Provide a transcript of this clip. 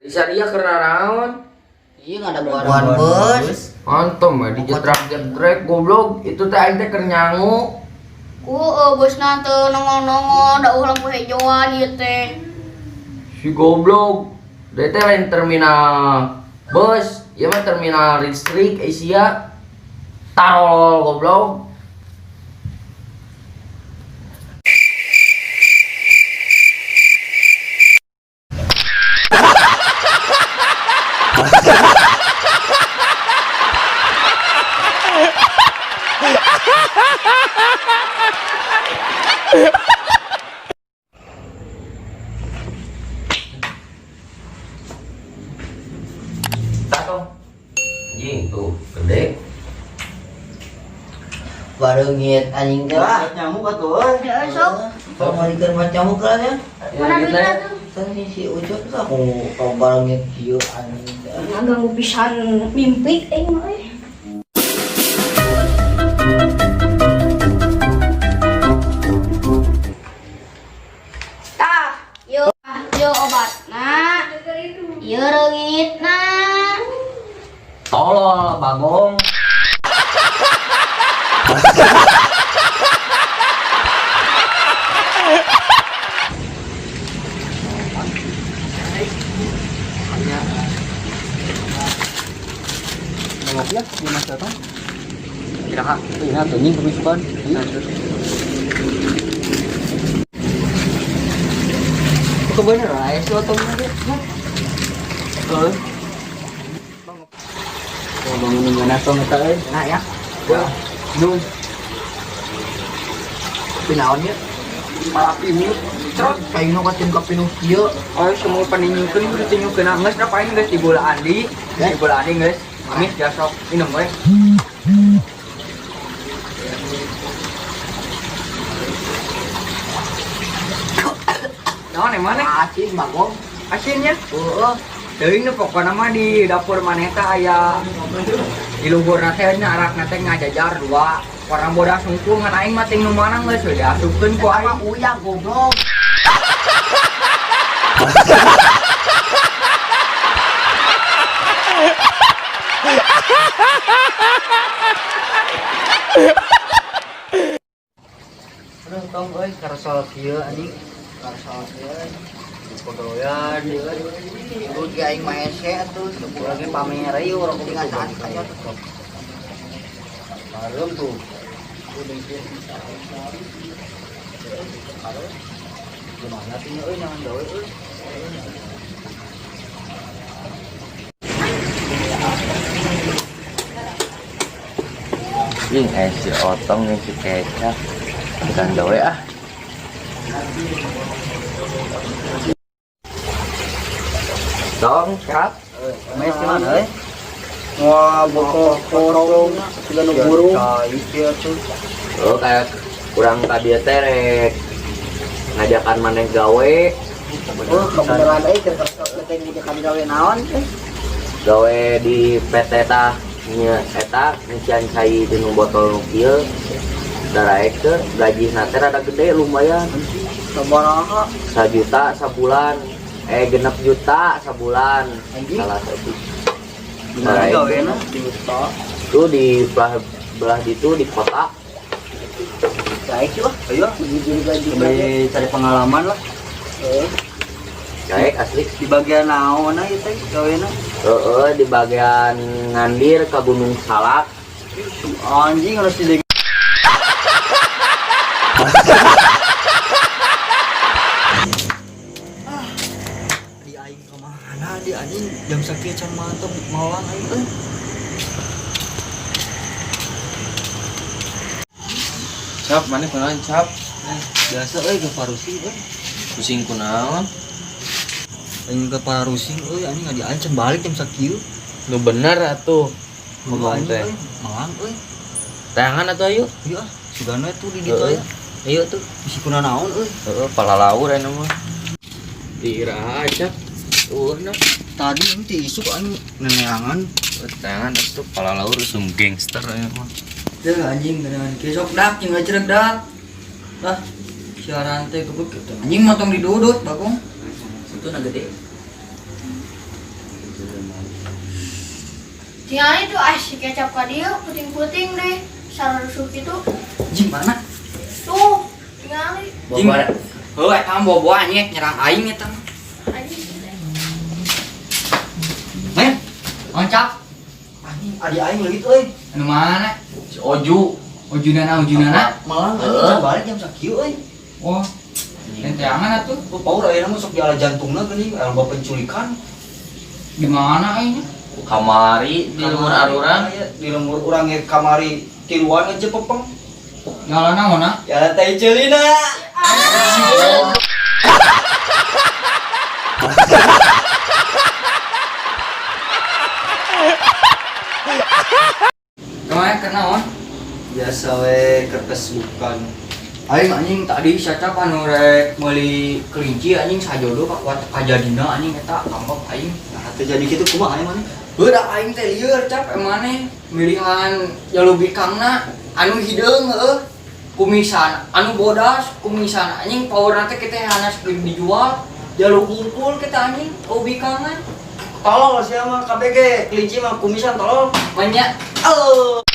Bisa dia karena naon? Iya nggak ada buan bos. Antum mah dijetrak-jetrek goblok. Itu teh aing teh keur nyangu. Bos nanti nongol-nongol da ulang poe hejoan ieu teh. Si goblok. Dia teh lain terminal bus, ieu mah terminal listrik Asia. Tarol goblok. Anjing tuh gede. Baru ngiet anjing teh lah. Nyamuk atuh euy. Ya sok. Kalau mau dikeun mah nyamuk lah ya. Mana duitnya tuh? Kan si Ucok tuh aku kalau baru ngiet kieu anjing teh. Ganggu pisan mimpi mah Tah, yo obatna. Yo reungitna. Tolol bagong. Ngopiak di Mas Datang. Kiraha, ini anjing kebisukan. Kok bener lah si otongnya teh. Heeh. Oh, bangun nunggu atong eta euy. Nah ya. Ya. Nun, Pinaon ya. parapi miut. Cerot kayu nu katin ka pinuh kieu. Oh, semua paninyukeun kudu tinyukeun geus ngapain geus di bola Andi. Di bola Andi geus. Amis ya sok minum we. Naon emang Asin bagong. asinnya? Heeh. Teuing nu pokona mah di dapur maneh teh aya di luhurna teh arakna teh ngajajar dua. Orang bodas sungkul ngan aing mah ting nu manang geus we diasupkeun ku aing. Uyang goblok. Aduh tong euy karesol kieu anjing. Karesol kieu. Podoyan euy. Lu ge aing mah ese atuh sebuah lagi pamer ieu urang tinggal santai. Bareng tuh. Gimana sih euy nyaman gawe euy. Ing si otong nih si kecap. Bukan gawe ah. Dong, cap. Mes gimana euy? Wah, boko korong sudah nu burung. Iya tuh. Oh kayak kurang kadia terek. Ngajakan maneh gawe. Oh, kebenaran euy keting ngajakan gawe naon teh? Gawe di PT tah nya eta nician cai di nu botol nu kieu. Daraek teh gaji na teh rada gede lumayan. Sabaraha? 1 juta sebulan. 6 juta sebulan. Anjing. Salah satu. Gimana gawena? Juta. Itu di belah itu di kota. Baik lah. Ayo, Jadi gaji coba cari pengalaman lah. Caek asli. Di bagian naon ieu teh gawena? Di bagian Ngandir ke Gunung Salak. Anjing harus di di aing kemana di anjing jam sakieu can mantep mawang aing euy. Cap, mana kunaon cap? Biasa euy ke parusi euy. Pusing kunaon? Aing ke parusi euy anjing ngadiancen balik jam sakieu. Nu bener atuh. Ngomong teh. Mawang euy. Tangan atuh ayo. Ieu ah, sugana tuh di ditu aya. Ayo tuh. Bisi kuna naon euy. Pala laur anu mah. Diiraha aja. Urna. Tadi nanti isuk anjing neneangan. Tangan atuh pala laur sum gangster aya mah. Teu anjing dengan kisok dak jeung ngajreg dak. Lah, Siaran teh gebek gitu. Anjing motong didudut, Bagong. Itu na gede. Tinggal itu asik kecap ka dia, puting-puting deh. Sarua rusuk itu. Anjing mana? Tuh, tinggal Jing. Bawa Heuh eta bobo anyek nyerang aing eta. anjing. Men, oncak. Anjing adi aing lagi tuh euy. Anu mana? si Oju. Ujunana. Malah Heeh. anjing balik jam sakieu euy. Wah, enteangan atuh. Tuh paur ayeuna mah sok diala jantungna geuning aya penculikan. Di mana aing? Kamari di lumur arurang. Di lembur urang ge kamari tiluan aja pepeng. Ngalah naon ah? Ya teh ceulina. Kemarin kenaon? Biasa we kertas bukan. Aing anjing tadi siapa anu rek meuli kelinci anjing sajodoh ka kuat kajadina anjing eta kampung aing. Nah, teh jadi kitu kumaha aya maneh? Beudak aing teh lieur cap emane milihan jalubikangna anu hideung heuh. Kumisan anu bodas kumisan anjing paurna teh kita hanas dijual jalur kumpul kita anjing ubikangan Tolol sia mah KBG kelinci mah kumisan tolol. banyak. Oh.